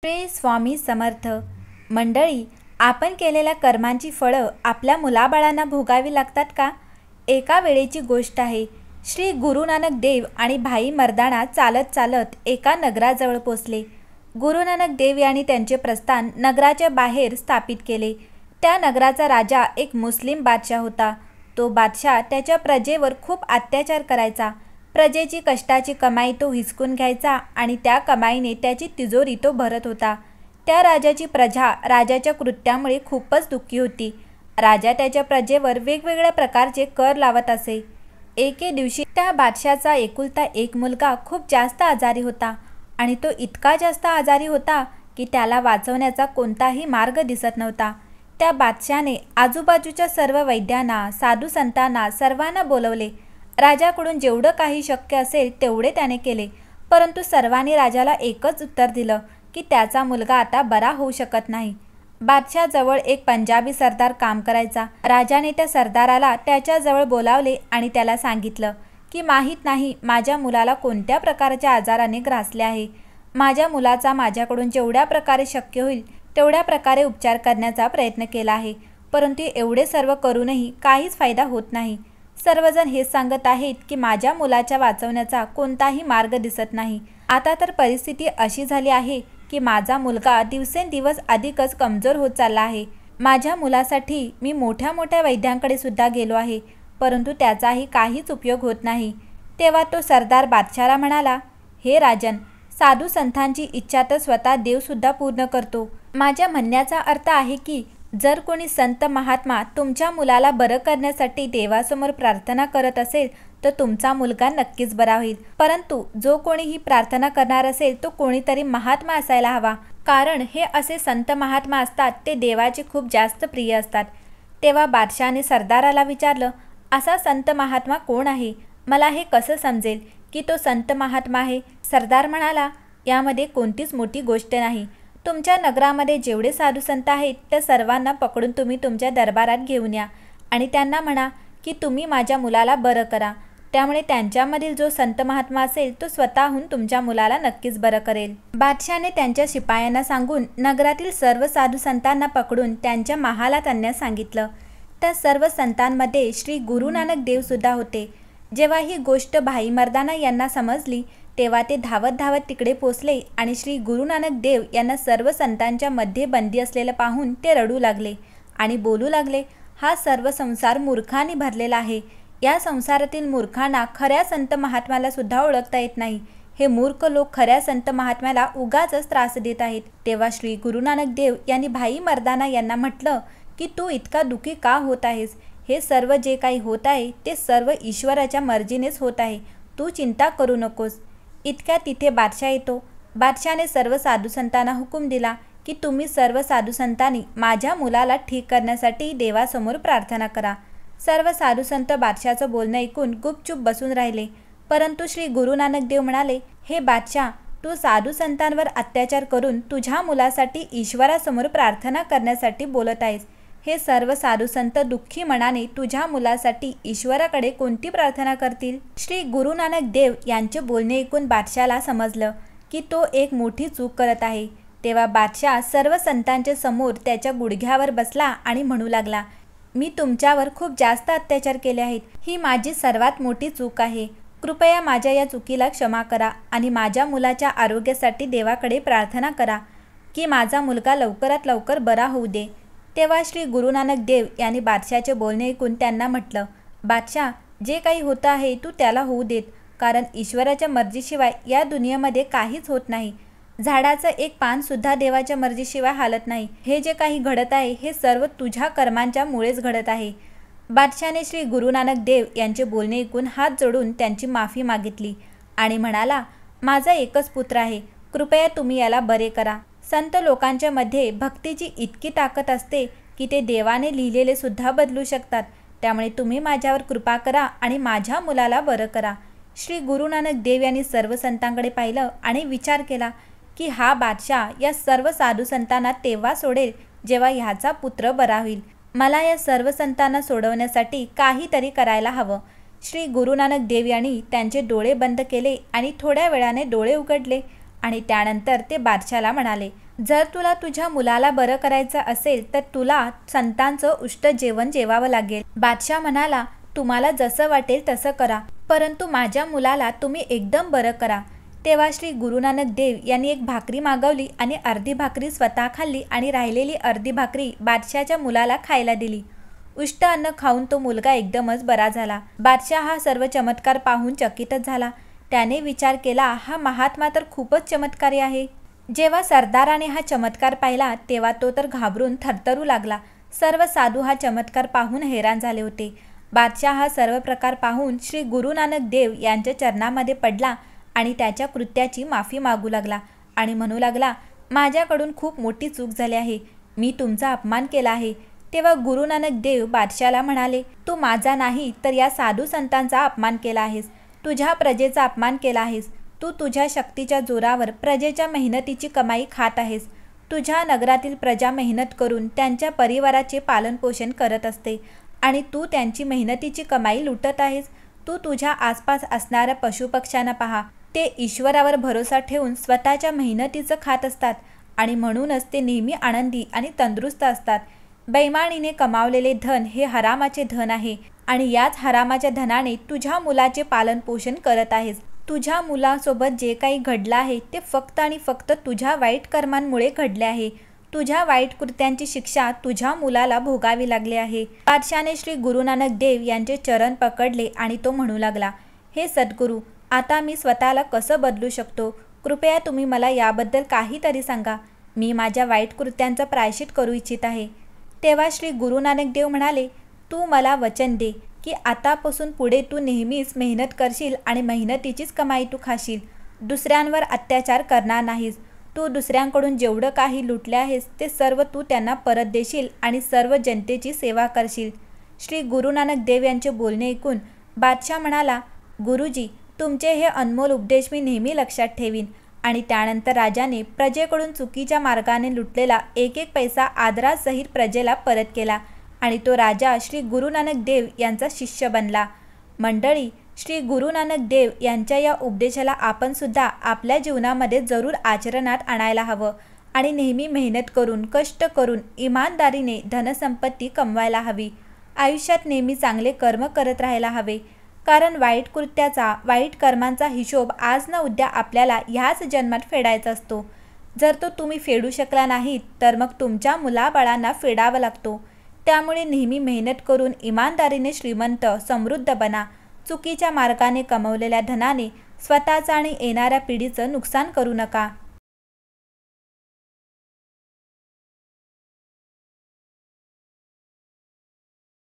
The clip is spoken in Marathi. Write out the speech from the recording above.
श्री स्वामी समर्थ मंडळी, आपण केलेल्या कर्मांची फळं आपल्या मुलाबाळांना भोगावी लागतात का? एका वेळेची गोष्ट आहे. श्री गुरु नानक देव आणि भाई मर्दाना चालत चालत एका नगराजवळ पोचले. गुरु नानक देव यांनी त्यांचे प्रस्थान नगराच्या बाहेर स्थापित केले. त्या नगराचा राजा एक मुस्लिम बादशाह होता. तो बादशाह त्याच्या प्रजेवर खूप अत्याचार करायचा. प्रजेची कष्टाची कमाई तो हिसकून घ्यायचा आणि त्या कमाईने त्याची तिजोरी तो भरत होता. त्या राजाची प्रजा राजाच्या कृत्यामुळे खूपच दुःखी होती. राजा त्याच्या प्रजेवर वेगवेगळ्या प्रकारचे कर लावत असे. एके दिवशी त्या बादशाचा एकुलता एक मुलगा खूप जास्त आजारी होता आणि तो इतका जास्त आजारी होता की त्याला वाचवण्याचा कोणताही मार्ग दिसत नव्हता. त्या बादशाने आजूबाजूच्या सर्व वैद्यांना, साधू संतांना सर्वांना बोलवले. राजाकडून जेवढं काही शक्य असेल तेवढे त्याने केले, परंतु सर्वांनी राजाला एकच उत्तर दिलं की त्याचा मुलगा आता बरा होऊ शकत नाही. बादशाहजवळ एक पंजाबी सरदार काम करायचा. राजाने त्या सरदाराला त्याच्याजवळ बोलावले आणि त्याला सांगितलं की माहीत नाही माझ्या मुलाला कोणत्या प्रकारच्या आजाराने ग्रासले आहे. माझ्या मुलाचा माझ्याकडून जेवढ्या प्रकारे शक्य होईल तेवढ्या प्रकारे उपचार करण्याचा प्रयत्न केला आहे, परंतु एवढे सर्व करूनही काहीच फायदा होत नाही. सर्वजण हे सांगत आहेत की माझ्या मुलाच्या वाचवण्याचा कोणताही मार्ग दिसत नाही. आता तर परिस्थिती अशी झाली आहे की माझा मुलगा दिवसेंदिवस अधिकच कमजोर होत चालला आहे. माझ्या मुलासाठी मी मोठ्या मोठ्या वैद्यांकडे सुद्धा गेलो आहे, परंतु त्याचाही काहीच उपयोग होत नाही. तेव्हा तो सरदार बादशाहला म्हणाला, हे राजन, साधू संतांची इच्छा तर स्वतः देवसुद्धा पूर्ण करतो. माझ्या म्हणण्याचा अर्थ आहे की जर कोणी संत महात्मा तुमच्या मुलाला बरं करण्यासाठी देवासमोर प्रार्थना करत असेल तर तुमचा मुलगा नक्कीच बरा होईल. परंतु जो कोणी ही प्रार्थना करणार असेल तो कोणीतरी महात्मा असायला हवा, कारण हे असे संत महात्मा असतात ते देवाचे खूप जास्त प्रिय असतात. तेव्हा बादशाहने सरदाराला विचारलं, असा संत महात्मा कोण आहे? मला हे कसं समजेल की तो संत महात्मा आहे? सरदार म्हणाला, यामध्ये कोणतीच मोठी गोष्ट नाही. तुमच्या नगरामध्ये जेवढे साधू संत आहेत त्या सर्वांना पकडून तुम्ही तुमच्या दरबारात घेऊन या आणि त्यांना म्हणा की तुम्ही माझ्या मुलाला बरं करा. त्यामुळे त्यांच्यामधील जो संत महात्मा असेल तो स्वतःहून तुमच्या मुलाला नक्कीच बरं करेल. बादशाहने त्यांच्या शिपायांना सांगून नगरातील सर्व साधू संतांना पकडून त्यांच्या महालात आणण्यास सांगितलं. त्या सर्व संतांमध्ये श्री गुरु नानक देवसुद्धा होते. जेव्हा ही गोष्ट भाई मर्दाना यांना समजली तेव्हा ते धावत धावत तिकडे पोचले आणि श्री गुरु नानक देव यांना सर्व संतांच्या मध्ये बंदी असलेलं पाहून ते रडू लागले आणि बोलू लागले, हा सर्व संसार मूर्खांनी भरलेला आहे. या संसारातील मूर्खांना खऱ्या संत महात्म्याला सुद्धा ओळखता येत नाही. हे मूर्ख लोक खऱ्या संत महात्म्याला उगाचच त्रास देत आहेत. तेव्हा श्री गुरु नानक देव यांनी भाई मर्दाना यांना म्हटलं की तू इतका दुःखी का होत आहेस? हे सर्व जे काही होत आहे ते सर्व ईश्वराच्या मर्जीनेच होत आहे. तू चिंता करू नकोस. इतक्या तिथे बादशाह येतो. बादशाहने सर्व साधू संतांना हुकूम दिला की तुम्ही सर्व साधू संतांनी माझ्या मुलाला ठीक करण्यासाठी देवासमोर प्रार्थना करा. सर्व साधू संत बादशाहचं बोलणं ऐकून गुपचूप बसून राहिले. परंतु श्री गुरु नानक देव म्हणाले, हे बादशाह, तू साधू संतांवर अत्याचार करून तुझ्या मुलासाठी ईश्वरासमोर प्रार्थना करण्यासाठी बोलत आहेस. हे सर्व साधू संत दुःखी मनाने तुझ्या मुलासाठी ईश्वराकडे कोणती प्रार्थना करतील? श्री गुरु नानक देव यांचे बोलणे ऐकून बादशाहला समजलं की तो एक मोठी चूक करत आहे. तेव्हा बादशाह सर्व संतांच्या समोर त्याच्या गुडघ्यावर बसला आणि म्हणू लागला, मी तुमच्यावर खूप जास्त अत्याचार केले आहेत. ही माझी सर्वात मोठी चूक आहे. कृपया माझ्या या चुकीला क्षमा करा आणि माझ्या मुलाच्या आरोग्यासाठी देवाकडे प्रार्थना करा की माझा मुलगा लवकरात लवकर बरा होऊ दे. तेव्हा श्री गुरु नानक देव यांनी बादशाहचे बोलणे ऐकून त्यांना म्हटलं, बादशाह, जे काही होतं आहे तू त्याला होऊ देत, कारण ईश्वराच्या मर्जीशिवाय या दुनियेमध्ये काहीच होत नाही. झाडाचं एक पानसुद्धा देवाच्या मर्जीशिवाय हालत नाही. हे जे काही घडत आहे हे सर्व तुझ्या कर्मांच्या मुळेच घडत आहे. बादशाहने श्री गुरु नानक देव यांचे बोलणे ऐकून हात जोडून त्यांची माफी मागितली आणि म्हणाला, माझा एकच पुत्र आहे, कृपया तुम्ही याला बरे करा. संत लोकांच्या मध्ये भक्तीची इतकी ताकद असते की ते देवाने लिहिलेले सुद्धा बदलू शकतात. त्यामुळे तुम्ही माझ्यावर कृपा करा आणि माझ्या मुलाला बरं करा. श्री गुरु नानक देव यांनी सर्व संतांकडे पाहिलं आणि विचार केला की हा बादशाह या सर्व साधू संतांना तेव्हा सोडेल जेव्हा ह्याचा पुत्र बरा होईल. मला या सर्व संतांना सोडवण्यासाठी काहीतरी करायला हवं. श्री गुरु नानक देव यांनी त्यांचे डोळे बंद केले आणि थोड्या वेळाने डोळे उघडले आणि त्यानंतर ते बादशाला म्हणाले, जर तुला तुझ्या मुलाला बरं करायचं असेल तर तुला संतांचं उष्ट जेवण जेवावं लागेल. बादशाह म्हणाला, तुम्हाला जसं वाटेल तसं करा, परंतु माझ्या मुलाला तुम्ही एकदम बरं करा. तेव्हा श्री गुरुनानक देव यांनी एक भाकरी मागवली आणि अर्धी भाकरी स्वतः खाल्ली आणि राहिलेली अर्धी भाकरी बादशाच्या मुलाला खायला दिली. उष्ट अन्न खाऊन तो मुलगा एकदमच बरा झाला. बादशाह हा सर्व चमत्कार पाहून चकितच झाला. त्याने विचार केला, हा महात्मा तर खूपच चमत्कारी आहे. जेव्हा सरदाराने हा चमत्कार पाहिला तेव्हा तो तर घाबरून थरथरू लागला. सर्व साधू हा चमत्कार पाहून हैराण झाले होते. बादशाह हा सर्व प्रकार पाहून श्री गुरुनानक देव यांच्या चरणामध्ये पडला आणि त्याच्या कृत्याची माफी मागू लागला आणि म्हणू लागला, माझ्याकडून खूप मोठी चूक झाली आहे, मी तुमचा अपमान केला आहे. तेव्हा गुरुनानक देव बादशाला म्हणाले, तू माझा नाही तर या साधू संतांचा अपमान केला आहेस, तुझ्या प्रजेचा अपमान केला आहेस. तू तुझ्या शक्तीच्या जोरावर प्रजेच्या मेहनतीची कमाई खात आहेस. तुझ्या नगरातील प्रजा मेहनत करून त्यांच्या परिवाराचे पालनपोषण करत असते आणि तू त्यांची मेहनतीची कमाई लुटत आहेस. तू तुझ्या आसपास असणाऱ्या पशुपक्ष्यांना पहा, ते ईश्वरावर भरोसा ठेवून स्वतःच्या मेहनतीचं खात असतात आणि म्हणूनच ते नेहमी आनंदी आणि तंदुरुस्त असतात. बेईमानीने कमावलेले धन हे हरामाचे धन आहे आणि याच हरामाच्या धनाने तुझ्या मुलाचे पालनपोषण करत आहेस. तुझ्या मुलासोबत जे काही घडलं आहे ते फक्त आणि फक्त तुझ्या वाईट कर्मांमुळे घडले आहे. तुझ्या वाईट कृत्यांची शिक्षा तुझ्या मुलाला भोगावी लागली आहे. बादशाने श्री गुरुनानक देव यांचे चरण पकडले आणि तो म्हणू लागला, हे सद्गुरू, आता मी स्वतःला कसं बदलू शकतो? कृपया तुम्ही मला याबद्दल काहीतरी सांगा. मी माझ्या वाईट कृत्यांचं प्रायश्चित करू इच्छित आहे. तेव्हा श्री गुरुनानक देव म्हणाले, तू मला वचन दे की आतापासून पुढे तू नेहमीच मेहनत करशील आणि मेहनतीचीच कमाई तू खाशील. दुसऱ्यांवर अत्याचार करणार नाहीस. तू दुसऱ्यांकडून जेवढं काही लुटले आहेस ते सर्व तू त्यांना परत देशील आणि सर्व जनतेची सेवा करशील. श्री गुरुनानक देव यांचे बोलणे ऐकून बादशाह म्हणाला, गुरुजी, तुमचे हे अनमोल उपदेश मी नेहमी लक्षात ठेवीन. आणि त्यानंतर राजाने प्रजेकडून चुकीच्या मार्गाने लुटलेला एक एक पैसा आदरासहित प्रजेला परत केला आणि तो राजा श्री गुरुनानक देव यांचा शिष्य बनला. मंडळी, श्री गुरुनानक देव यांच्या या उपदेशाला आपण सुद्धा आपल्या जीवनामध्ये जरूर आचरणात आणायला हवं आणि नेहमी मेहनत करून, कष्ट करून, इमानदारीने धनसंपत्ती कमवायला हवी. आयुष्यात नेहमी चांगले कर्म करत राहायला हवे, कारण वाईट कृत्याचा, वाईट कर्मांचा हिशोब आज न उद्या आपल्याला ह्याच जन्मात फेडायचा असतो. जर तो तुम्ही फेडू शकला नाहीत तर मग तुमच्या मुलाबाळांना फेडावा लागतो. त्यामुळे नेहमी मेहनत करून इमानदारीने श्रीमंत, समृद्ध बना. चुकीच्या मार्गाने कमवलेल्या धनाने स्वतःचं आणि येणाऱ्या पिढीचं नुकसान करू नका.